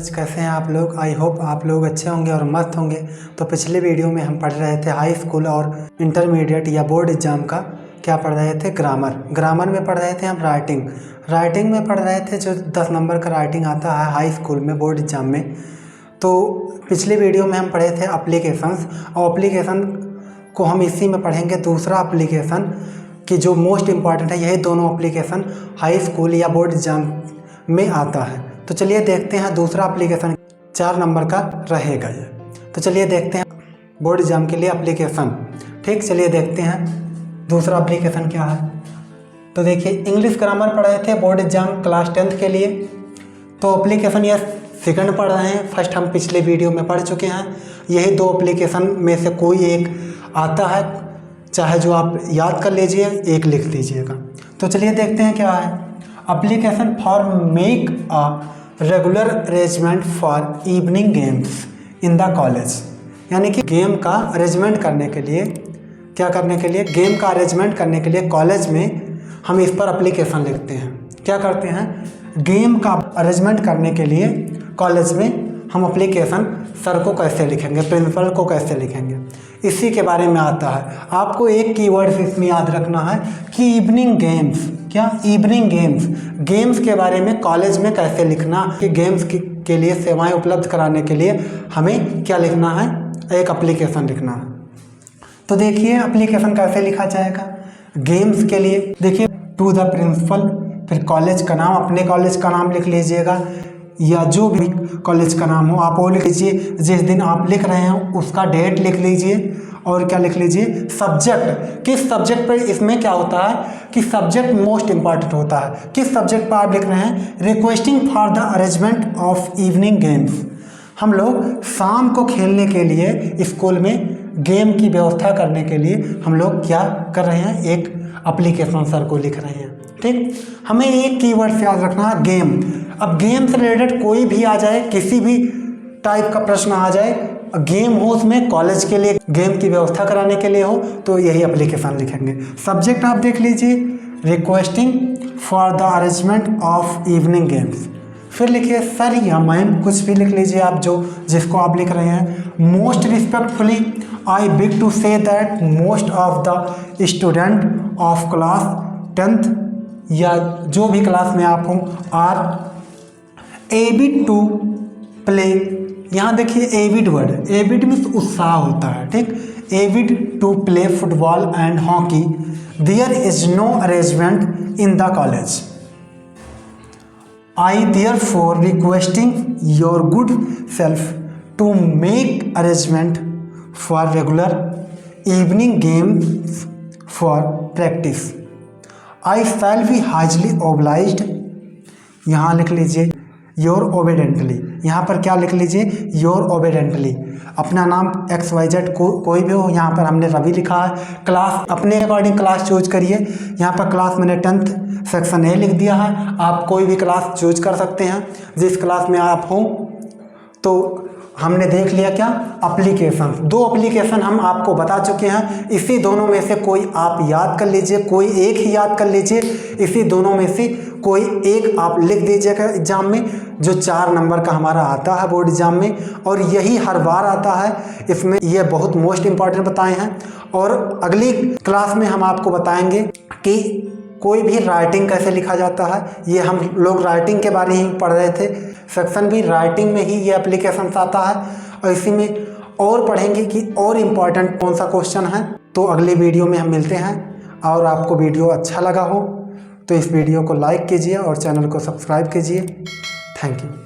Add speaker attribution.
Speaker 1: Guys, कैसे हैं आप लोग। आई होप आप लोग अच्छे होंगे और मस्त होंगे। तो पिछले वीडियो में हम पढ़ रहे थे हाई स्कूल और इंटरमीडिएट या बोर्ड एग्जाम का क्या पढ़ रहे थे, ग्रामर में पढ़ रहे थे हम राइटिंग में पढ़ रहे थे जो 10 नंबर का राइटिंग आता है हाई स्कूल में बोर्ड एग्जाम में। तो पिछले वीडियो में हम पढ़े थे अप्लीकेशंस, और अप्लीकेशन को हम इसी में पढ़ेंगे। दूसरा अप्लीकेशन कि जो मोस्ट इम्पॉर्टेंट है, यही दोनों अप्लीकेशन हाई स्कूल या बोर्ड एग्जाम में आता है। तो चलिए देखते हैं दूसरा एप्लीकेशन 4 नंबर का रहेगा ये। तो चलिए देखते हैं बोर्ड एग्जाम के लिए एप्लीकेशन। ठीक, चलिए देखते हैं दूसरा एप्लीकेशन क्या है। तो देखिए, इंग्लिश ग्रामर पढ़े थे बोर्ड एग्जाम क्लास 10th के लिए। तो एप्लीकेशन ये सेकंड पढ़ रहे हैं, फर्स्ट हम पिछले वीडियो में पढ़ चुके हैं। यही 2 एप्लीकेशन में से कोई एक आता है, चाहे जो आप याद कर लीजिए, एक लिख दीजिएगा। तो चलिए देखते हैं क्या है। Application for make a regular arrangement for evening games in the college, यानी कि गेम का अरेंजमेंट करने के लिए, क्या करने के लिए, गेम का अरेंजमेंट करने के लिए कॉलेज में हम इस पर एप्लीकेशन लिखते हैं। क्या करते हैं, गेम का अरेंजमेंट करने के लिए कॉलेज में हम एप्लीकेशन सर को कैसे लिखेंगे, प्रिंसिपल को कैसे लिखेंगे, इसी के बारे में आता है। आपको एक कीवर्ड इसमें याद रखना है कि इवनिंग गेम्स, क्या इवनिंग गेम्स के बारे में कॉलेज में कैसे लिखना, कि गेम्स के लिए सेवाएं उपलब्ध कराने के लिए हमें क्या लिखना है, एक एप्लीकेशन लिखना है। तो देखिए एप्लीकेशन कैसे लिखा जाएगा गेम्स के लिए। देखिए, टू द प्रिंसिपल, फिर कॉलेज का नाम, अपने कॉलेज का नाम लिख लीजिएगा या जो भी कॉलेज का नाम हो आप वो लिख लीजिए। जिस दिन आप लिख रहे हैं उसका डेट लिख लीजिए, और क्या लिख लीजिए, सब्जेक्ट, किस सब्जेक्ट पर। इसमें क्या होता है कि सब्जेक्ट मोस्ट इंपॉर्टेंट होता है। किस सब्जेक्ट पर आप लिख रहे हैं, requesting for the arrangement of evening games. हम लोग शाम को खेलने के लिए स्कूल में गेम की व्यवस्था करने के लिए हम लोग क्या कर रहे हैं, एक एप्लीकेशन सर को लिख रहे हैं। ठीक, हमें एक कीवर्ड से याद रखना है, गेम। अब गेम से रिलेटेड कोई भी आ जाए, किसी भी टाइप का प्रश्न आ जाए, गेम हो उसमें, कॉलेज के लिए गेम की व्यवस्था कराने के लिए हो, तो यही एप्लीकेशन लिखेंगे। सब्जेक्ट आप देख लीजिए, requesting for the arrangement of evening games. फिर लिखिए सर या मैम, कुछ भी लिख लीजिए आप जो जिसको आप लिख रहे हैं। Most respectfully I beg to say that most of the student of class 10th या जो भी क्लास में आप हो आर एविड टू प्ले। यहाँ देखिए एविड वर्ड, एविड मीन्स उत्साह होता है। ठीक, avid to play football and hockey, there is no arrangement in the college. I therefore requesting your good self to make arrangement for regular evening games for practice. I shall be highly obliged. यहाँ लिख लीजिए your obediently, यहाँ पर क्या लिख लीजिए, your obediently। अपना नाम XYZ कोई भी हो, यहाँ पर हमने रवि लिखा है। क्लास अपने अकॉर्डिंग क्लास चूज करिए। यहाँ पर क्लास मैंने 10th सेक्शन ए लिख दिया है, आप कोई भी क्लास चूज कर सकते हैं जिस क्लास में आप हों। तो हमने देख लिया क्या, एप्लीकेशन, 2 एप्लीकेशन हम आपको बता चुके हैं। इसी दोनों में से कोई आप याद कर लीजिए, कोई एक ही याद कर लीजिए। इसी दोनों में से कोई एक आप लिख दीजिएगा एग्जाम में, जो 4 नंबर का हमारा आता है बोर्ड एग्जाम में, और यही हर बार आता है। इसमें ये बहुत मोस्ट इंपॉर्टेंट बताए हैं, और अगली क्लास में हम आपको बताएंगे कि कोई भी राइटिंग कैसे लिखा जाता है। ये हम लोग राइटिंग के बारे ही पढ़ रहे थे, सेक्शन भी राइटिंग में ही ये एप्लीकेशन आता है, और इसी में और पढ़ेंगे कि और इम्पॉर्टेंट कौन सा क्वेश्चन है। तो अगले वीडियो में हम मिलते हैं, और आपको वीडियो अच्छा लगा हो तो इस वीडियो को लाइक कीजिए और चैनल को सब्सक्राइब कीजिए। Thank you.